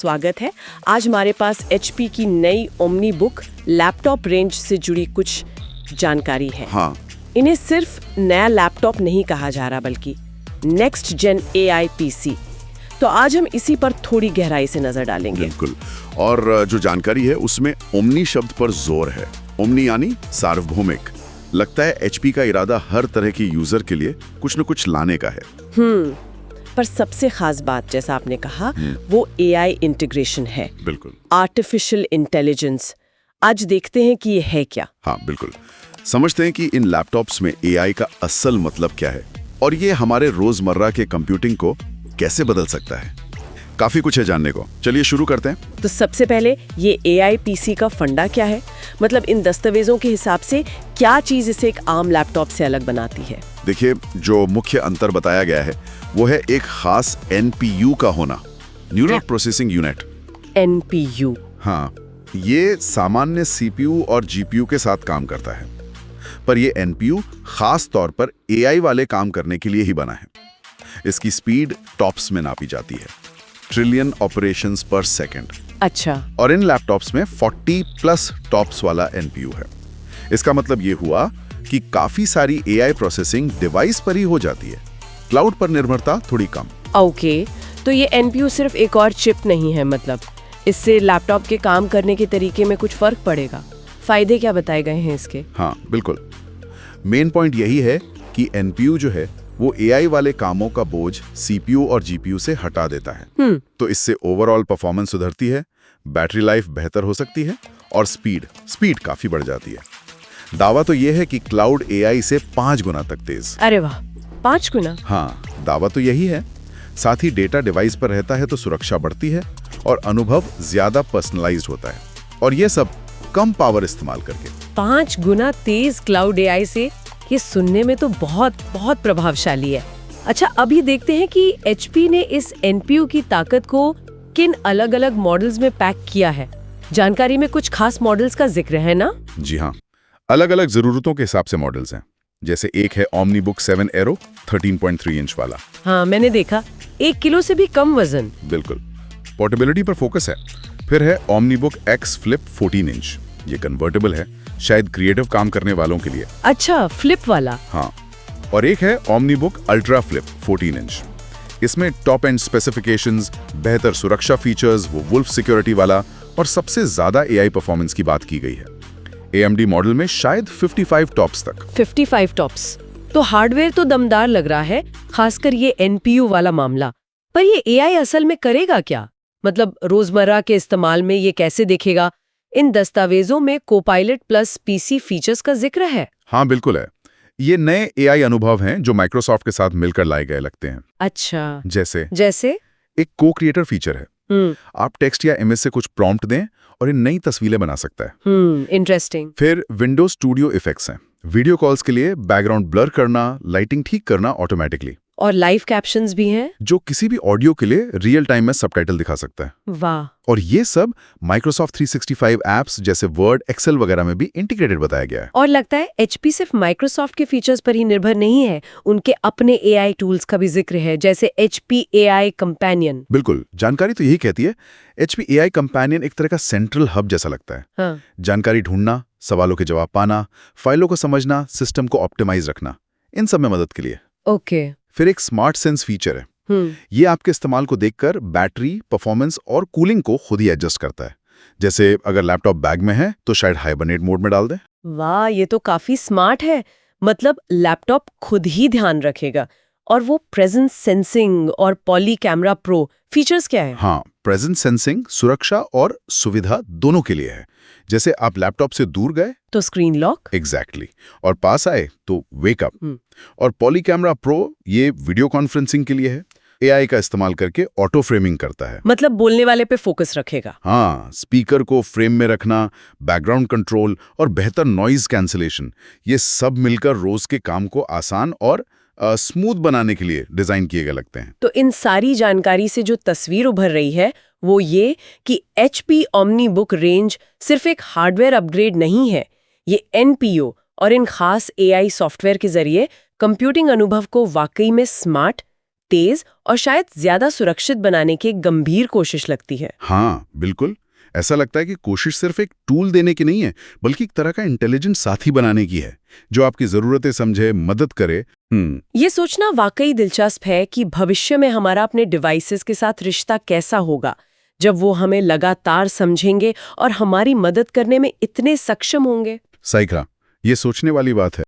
स्वागत है। आज हमारे पास HP की नई ओमनी बुक लैपटॉप रेंज से जुड़ी कुछ जानकारी है। हाँ। इन्हें सिर्फ नया लैपटॉप नहीं कहा जा रहा बल्कि नेक्स्ट जेन AI PC। तो आज हम इसी पर थोड़ी गहराई से नजर डालेंगे। बिल्कुल। और जो जानकारी है उसमें ओमनी शब्द पर जोर है। ओमनी यानी सार्वभौमिक। लगता है HP का इरादा हर तरह की यूजर के लिए कुछ न कुछ लाने का है। पर सबसे खास बात जैसा आपने कहा वो AI इंटीग्रेशन है। बिल्कुल। Artificial intelligence. आज देखते हैं कि ये है क्या। हाँ बिल्कुल। समझते हैं कि इन लैपटॉप्स में AI का असल मतलब क्या है और ये हमारे रोजमर्रा के कंप्यूटिंग को कैसे बदल सकता है। काफी कुछ है जानने को। चलिए शुरू करते हैं। तो सबसे पहले ये AI PC का फंडा क्या है, मतलब इन दस्तावेजों के हिसाब से क्या चीज इसे एक आम लैपटॉप से अलग बनाती है। देखिए, जो मुख्य अंतर बताया गया है वो है एक खास NPU का होना, न्यूरल प्रोसेसिंग यूनिट। NPU। हाँ, ये सामान्य CPU और GPU के साथ काम करता है, पर ये NPU खास तौर पर AI वाले काम करने के लिए ही बना है। इसकी स्पीड टॉप्स में नापी जाती है, ट्रिलियन ऑपरेशंस पर सेकंड। अच्छा। और इन लैपटॉप्स में 40+ टॉप्स वाला NPU है। इसका मतलब ये हुआ कि काफी सारी AI प्रोसेसिंग डिवाइस पर ही हो जाती है, क्लाउड पर निर्भरता थोड़ी कम। ओके, तो ये NPU सिर्फ एक और चिप नहीं है, मतलब इससे लैपटॉप के काम करने के तरीके में कुछ फर्क पड़ेगा। फायदे क्या बताए गए हैं इसके? हाँ बिल्कुल। मेन पॉइंट यही है कि NPU जो है वो AI वाले कामों का बोझ CPU और GPU से हटा देता है। तो इससे ओवरऑल परफॉर्मेंस सुधरती है, बैटरी लाइफ बेहतर हो सकती है और स्पीड काफी बढ़ जाती है। दावा तो ये है कि क्लाउड AI से 5 गुना तक तेज। अरे वाह, 5 गुना? हाँ, दावा तो यही है। साथ ही डेटा डिवाइस पर रहता है तो सुरक्षा बढ़ती है और अनुभव ज्यादा पर्सनलाइज्ड होता है, और ये सब कम पावर इस्तेमाल करके। 5 गुना तेज क्लाउड AI से, ये सुनने में तो बहुत बहुत प्रभावशाली है। अच्छा, अभी देखते हैं कि HP ने इस NPU की ताकत को किन अलग अलग मॉडल्स में पैक किया है। जानकारी में कुछ खास मॉडल्स का जिक्र है ना? जी हाँ, अलग अलग जरूरतों के हिसाब से मॉडल्स हैं। जैसे एक है OmniBook 7 Aero 13.3 इंच वाला। हाँ मैंने देखा, 1 किलो से भी कम वजन। बिल्कुल, पोर्टेबिलिटी पर फोकस है। फिर है OmniBook X Flip 14 इंच। ये कन्वर्टेबल है, शायद क्रिएटिव काम करने वालों के लिए। अच्छा, फ्लिप वाला। हाँ, और एक है OmniBook Ultra Flip 14 इंच। इसमें टॉप एंड स्पेसिफिकेशंस, बेहतर सुरक्षा फीचर्स, वो वुल्फ सिक्योरिटी वाला, और सबसे ज्यादा AI परफॉर्मेंस की बात की गई है। AMD मॉडल में शायद 55 टॉप्स तक। 55 टॉप्स तो हार्डवेयर तो दमदार लग रहा है, खासकर ये NPU वाला मामला। पर ये AI असल में करेगा क्या, मतलब रोजमर्रा के इस्तेमाल में ये कैसे दिखेगा? इन दस्तावेजों में कोपायलट प्लस PC फीचर्स का जिक्र है। हाँ बिल्कुल है। ये नए AI अनुभव हैं जो माइक्रोसॉफ्ट के साथ मिलकर लाए गए लगते हैं। अच्छा, जैसे एक को क्रिएटर फीचर है। आप टेक्स्ट या इमेज से कुछ प्रॉम्प्ट दें और ये नई तस्वीरें बना सकता है। इंटरेस्टिंग। फिर विंडोज स्टूडियो इफेक्ट्स हैं, वीडियो कॉल्स के लिए बैकग्राउंड ब्लर करना, लाइटिंग ठीक करना ऑटोमेटिकली। और लाइव कैप्शंस भी हैं, जो किसी भी ऑडियो के लिए रियल टाइम में सबटाइटल दिखा सकता है। वाह। और ये सब माइक्रोसॉफ्ट 365 एप्स जैसे वर्ड, एक्सेल वगैरह में भी इंटीग्रेटेड बताया गया है। और लगता है HP सिर्फ माइक्रोसॉफ्ट के फीचर्स पर ही निर्भर नहीं है, उनके अपने AI टूल्स का भी जिक्र है, जैसे HP AI कंपेनियन। बिल्कुल, जानकारी तो यही कहती है। HP AI कंपेनियन एक तरह का सेंट्रल हब जैसा लगता है। हाँ। जानकारी ढूंढना, सवालों के जवाब पाना, फाइलों को समझना, सिस्टम को ऑप्टिमाइज रखना, इन सब में मदद के लिए। ओके। फिर एक स्मार्ट सेंस फीचर है। ये आपके इस्तेमाल को देखकर बैटरी, परफॉर्मेंस और कूलिंग को खुद ही एडजस्ट करता है। जैसे अगर लैपटॉप बैग में है तो शायद हाइबरनेट मोड में डाल दें। वाह, ये तो काफी स्मार्ट है। मतलब लैपटॉप खुद ही ध्यान रखेगा। और वो प्रेजेंस सेंसिंग और पॉली कैमरा प्रो फीचर्स क्या है? हाँ, प्रेजेंस सेंसिंग सुरक्षा और सुविधा दोनों के लिए है। जैसे आप लैपटॉप से दूर गए तो स्क्रीन लॉक। एग्जैक्टली, और पास आए तो वेक अप। और पॉली कैमरा प्रो ये वीडियो कॉन्फ्रेंसिंग के लिए है। AI का इस्तेमाल करके ऑटो फ्रेमिंग करता है, मतलब बोलने वाले पे फोकस रखेगा। हाँ, स्पीकर को फ्रेम में रखना, बैकग्राउंड कंट्रोल और बेहतर नॉइज कैंसिलेशन, ये सब मिलकर रोज के काम को आसान और स्मूथ बनाने के लिए डिजाइन किए गए लगते हैं। तो इन सारी जानकारी से जो तस्वीर उभर रही है वो ये कि HP OmniBook रेंज सिर्फ एक हार्डवेयर अपग्रेड नहीं है, ये NPU और इन खास AI सॉफ्टवेयर के जरिए कंप्यूटिंग अनुभव को वाकई में स्मार्ट, तेज और शायद ज्यादा सुरक्षित बनाने की एक गंभीर कोशिश लगती है। हाँ बिल्कुल, ऐसा लगता है कि कोशिश सिर्फ एक टूल देने की नहीं है, बल्कि एक तरह का इंटेलिजेंट साथी बनाने की है, जो आपकी जरूरतें समझे, मदद करे। ये सोचना वाकई दिलचस्प है कि भविष्य में हमारा अपने डिवाइसेस के साथ रिश्ता कैसा होगा, जब वो हमें लगातार समझेंगे और हमारी मदद करने में इतने सक्षम होंगे। सही कहा, ये सोचने वाली बात है।